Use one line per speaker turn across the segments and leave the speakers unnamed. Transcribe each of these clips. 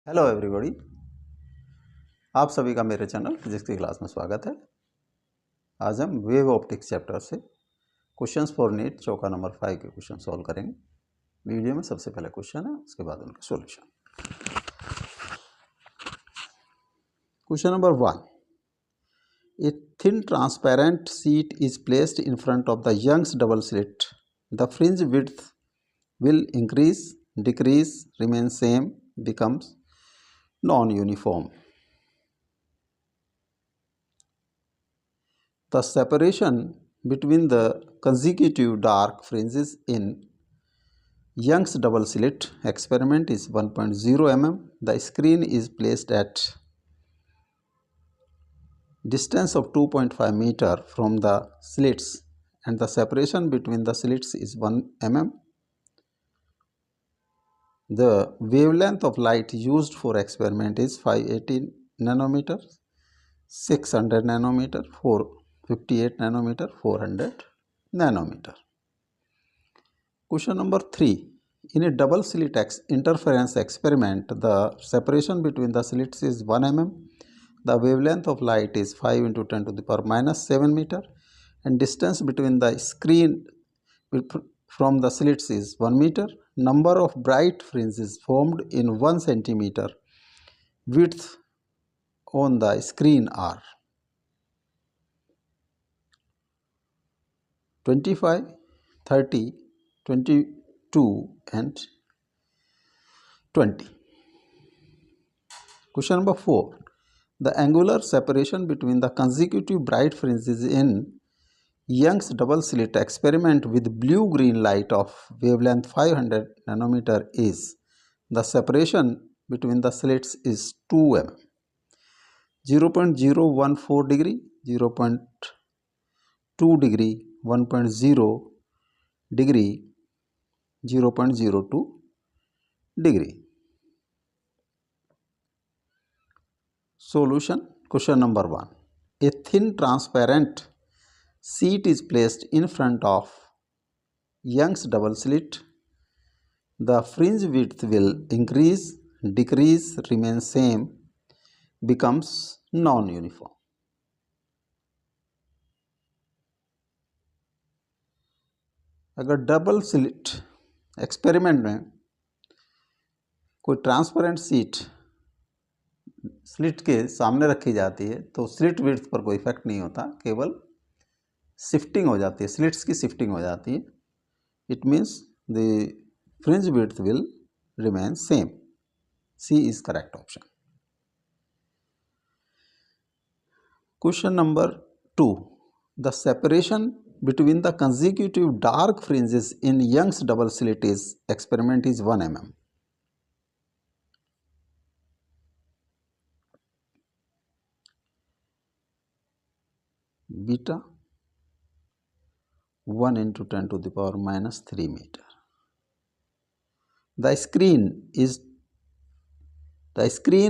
Hello everybody, आप सभी का मेरे चैनल फिजिक्स की क्लास में स्वागत है। आज हम वेव ऑप्टिक्स चैप्टर से क्वेश्चंस फॉर नीट चौका नंबर 5 के क्वेश्चन सॉल्व करेंगे। वीडियो में सबसे पहले क्वेश्चन है, उसके बाद उनका solution. Question number 1, a thin transparent sheet is placed in front of the Young's double slit. The fringe width will increase, decrease, remain same, becomes non-uniform. The separation between the consecutive dark fringes in Young's double slit experiment is 1.0 mm. The screen is placed at distance of 2.5 meter from the slits and the separation between the slits is 1 mm. The wavelength of light used for experiment is 580 nanometer, 600 nanometer, 458 nanometer, 400 nanometer. Question number 3. In a double slit interference experiment, the separation between the slits is 1 mm. The wavelength of light is 5 into 10 to the power minus 7 meter and distance between the screen from the slits is 1 meter. Number of bright fringes formed in 1 centimeter width on the screen are 25, 30, 22 and 20. Question number 4. The angular separation between the consecutive bright fringes in Young's double slit experiment with blue-green light of wavelength 500 nanometer is, the separation between the slits is 2 mm, 0.014 degree, 0.2 degree, 1.0 degree, 0.02 degree. Solution. Question number 1. A thin transparent sheet is placed in front of Young's double slit. The fringe width will increase, decrease, remain same, becomes non-uniform. अगर double slit experiment में कोई transparent seat slit के सामने रखी जाती है तो slit width पर कोई इफेक्ट नहीं होता, केवल शिफ्टिंग हो जाती है, स्लिट्स की शिफ्टिंग हो जाती है. It means the fringe width will remain same. C is correct option. Question number 2. The separation between the consecutive dark fringes in Young's double slit experiment is 1 mm. Beta 1 into 10 to the power minus 3 meter. The screen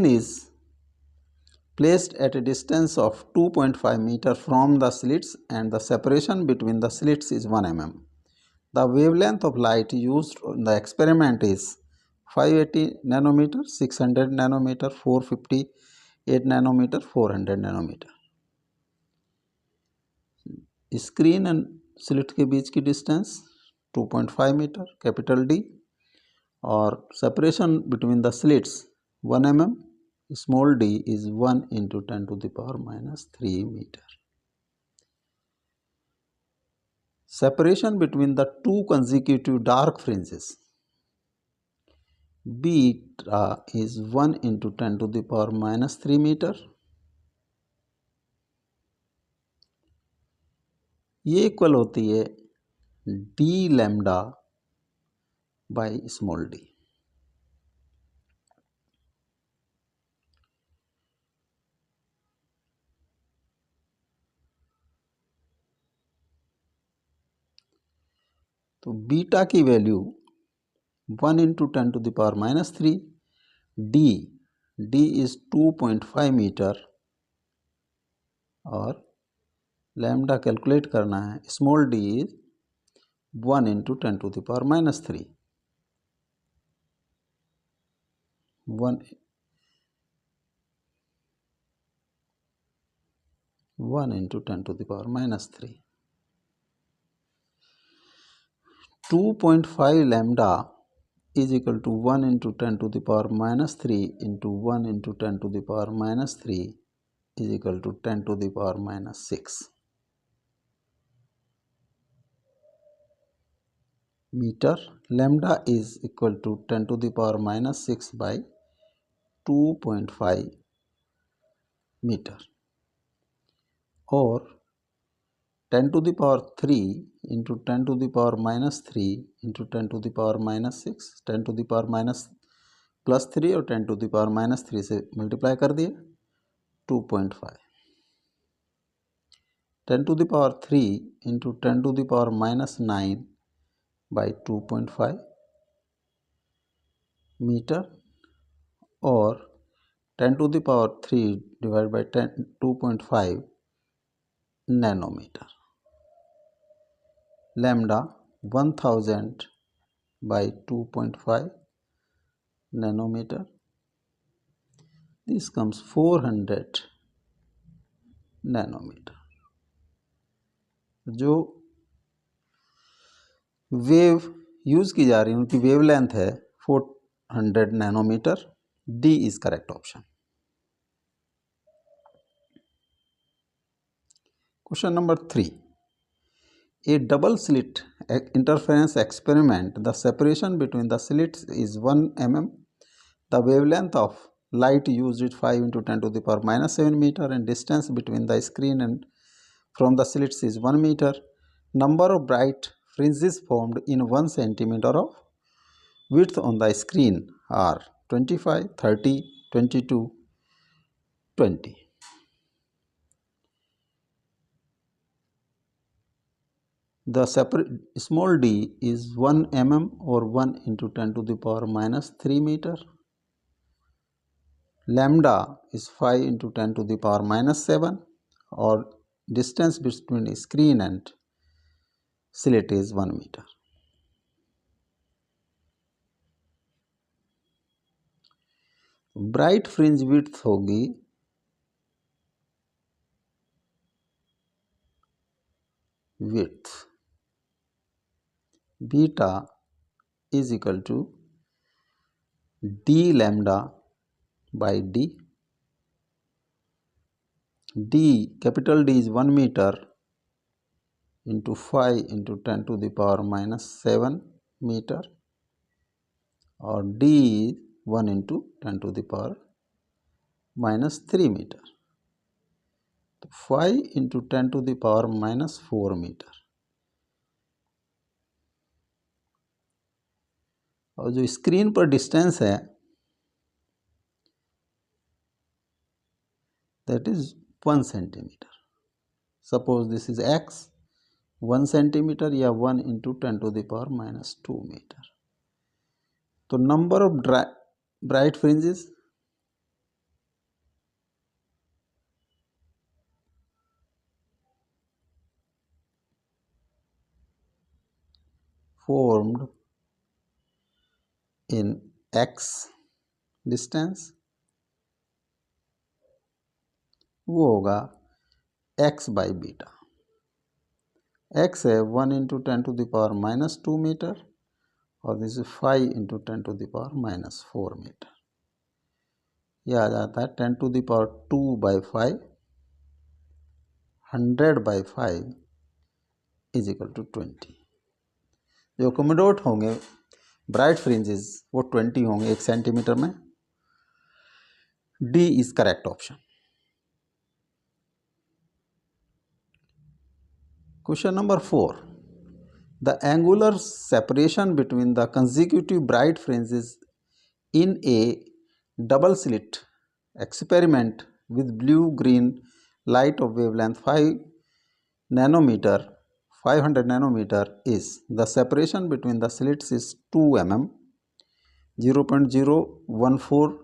is placed at a distance of 2.5 meter from the slits and the separation between the slits is 1 mm. The wavelength of light used in the experiment is 580 nanometer, 600 nanometer, 458 nanometer, 400 nanometer. Screen and slit के बीच की distance 2.5 metre capital D और separation between the slits 1 mm small d is 1 into 10 to the power minus 3 meter. Separation between the two consecutive dark fringes beta is 1 into 10 to the power minus 3 meter. ये equal होती है D lambda by small d. तो beta की value 1 into 10 to the power minus 3, D is 2.5 meter और lambda calculate करना है. Small d is 1 into 10 to the power minus 3. 1 1 into 10 to the power minus 3. 2.5 lambda is equal to 1 into 10 to the power minus 3 into 1 into 10 to the power minus 3 is equal to 10 to the power minus 6 meter. Lambda is equal to 10 to the power minus 6 by 2.5 meter, or 10 to the power 3 into 10 to the power minus 3 into 10 to the power minus 6, 10 to the power minus plus 3 और 10 to the power minus 3 से multiply कर दिए 2.5. 10 to the power 3 into 10 to the power minus 9 by 2.5 meter, और 10 to the power 3 divide by 2.5 nanometer. Lambda 1000 by 2.5 nanometer. This comes 400 nanometer. जो wave use की जा रही है उनकी वेव लेंथ है 400 nanometer. D is correct option. Question number 3. A double slit interference experiment. The separation between the slits is 1 mm. The wavelength of light used is 5 into 10 to the power minus 7 meter, and distance between the screen and from the slits is 1 meter. Number of bright fringes formed in 1 centimeter of width on the screen are 25, 30, 22, 20. The small d is 1 mm or 1 into 10 to the power minus 3 meter. Lambda is 5 into 10 to the power minus 7, or distance between screen and slit is 1 meter. Bright fringe width होगी width beta is equal to D lambda by d. D capital D is 1 metre into 5 into 10 to the power minus 7 metre, और d is 1 into 10 to the power minus 3 metre. तो 5 into 10 to the power minus 4 metre. और जो screen पर distance है that is 1 centimeter. Suppose this is x 1 centimeter या 1 into 10 to the power minus 2 meter. तो number of bright fringes formed in x distance वो होगा x by beta. x है 1 into 10 to the power minus 2 metre, और this is 5 into 10 to the power minus 4 metre. यह आ जाता है 10 to the power 2 by 5, 100 by 5 is equal to 20. जो accommodate होंगे ब्राइट फ्रिंजेस वो 20 होंगे 1 सेंटीमीटर में. D is correct option. Question number 4. The angular separation between the consecutive bright fringes in a double slit experiment with blue-green light of wavelength 500 nanometer is the separation between the slits is 2 mm, 0.014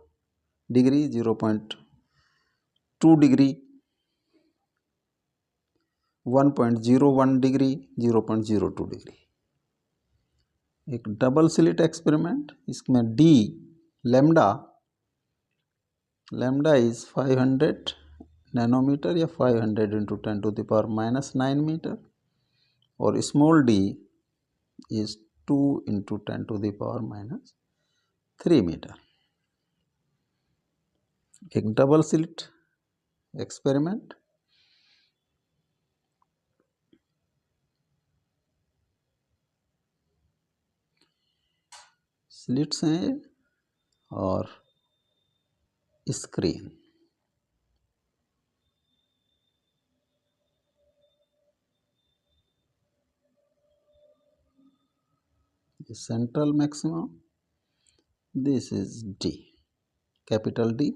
degree, 0.2 degree, 1.01 degree, 0.02 degree. एक double slit experiment. इसमें D lambda is 500 nanometer या 500 into 10⁻⁹ meter, और small d is 2 into 10⁻³ meter. एक double slit experiment. Slits हैं और screen. Central maximum, this is D, capital D,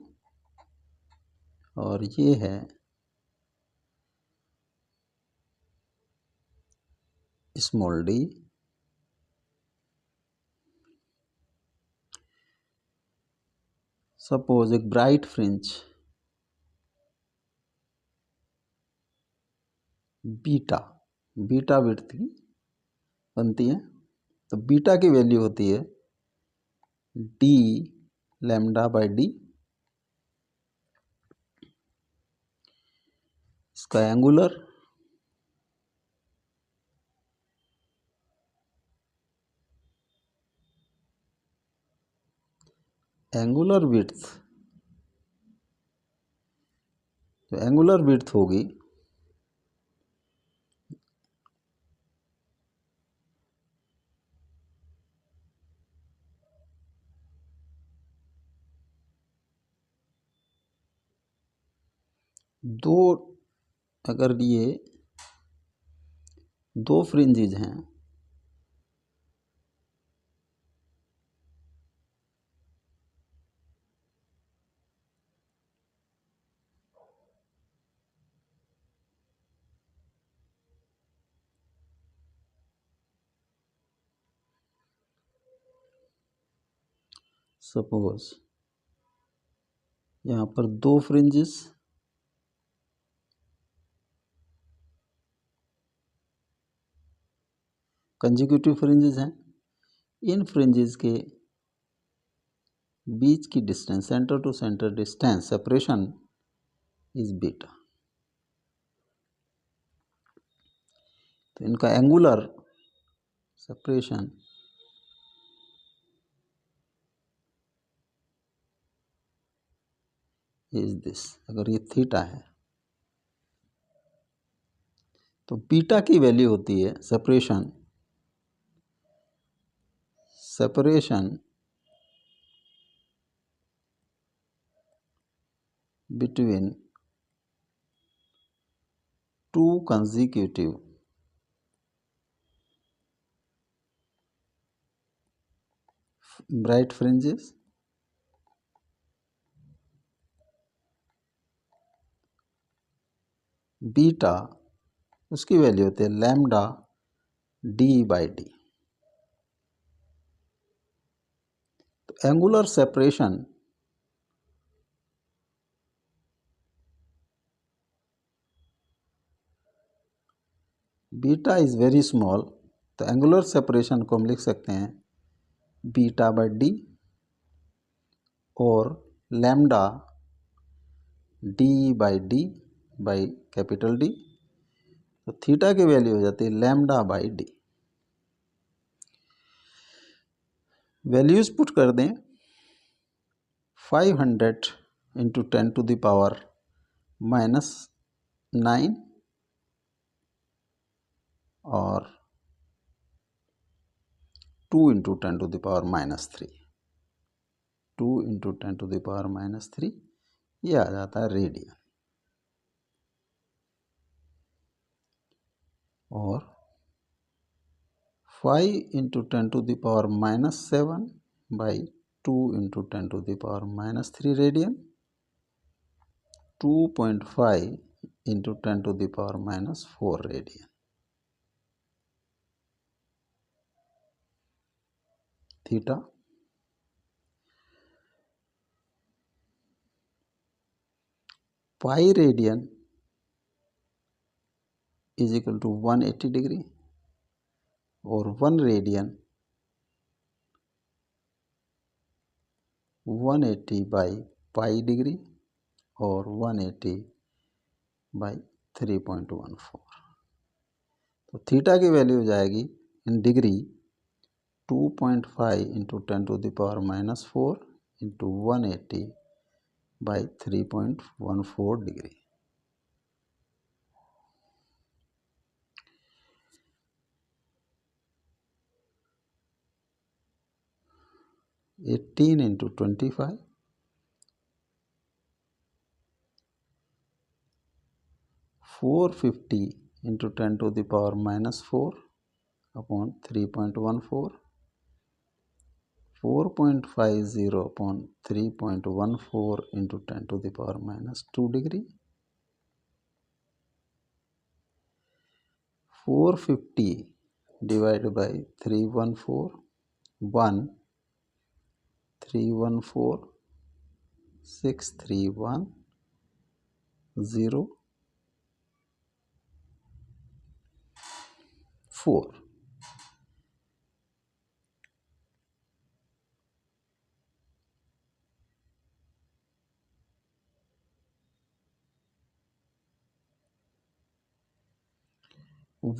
और ये है स्मॉल डी। सपोज एक ब्राइट फ्रिंज बीटा विड्थ की बनती है, तो बीटा की वैल्यू होती है d λ/d। इसका एंगुलर विड्थ, तो एंगुलर विड्थ होगी दो, अगर ये दो फ्रिंजेस हैं सपोज यहाँ पर दो फ्रिंजेस कंजिक्यूटिव फ्रिंजेस हैं, इन फ्रिंजेस के बीच की distance, center to center distance, separation is beta. तो इनका एंगुलर सेपरेशन इज दिस। अगर ये थीटा है तो बीटा की वैल्यू होती है separation between two consecutive bright fringes beta, उसकी वैल्यू होती है λ/d। तो angular separation beta is very small, तो एंगुलर सेपरेशन को हम लिख सकते हैं β/d और λ/d/D। तो थीटा की वैल्यू हो जाती है λ/d। वैल्यूज पुट कर दें, 500 इंटू 10⁻⁹ और 2 इंटू 10⁻⁻3, 2 इंटू 10⁻⁻3, ये आ जाता है रेडियन। और 5 into 10⁻⁷ by 2 into 10⁻³ radian, 2.5 into 10⁻⁴ radian. Theta pi radian is equal to 180 degree, और 1 रेडियन 180 बाई पाई डिग्री, और 180 बाई 3.14। तो थीटा की वैल्यू हो जाएगी in degree 2.5 into 10⁻⁻4 into 180 by 3.14 degree. 18 into 25 450 into 10⁻⁻4 upon 3.14 4.50 upon 3.14 into 10⁻⁻2 degree 450 divide by 314 1 314 631 0 4।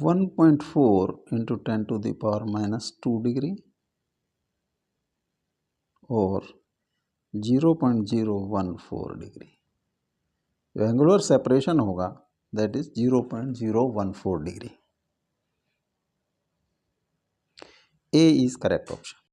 One 1.4 into 10⁻⁻2 degree और 0.014 degree. जो angular separation होगा that is 0.014 degree. A is correct option.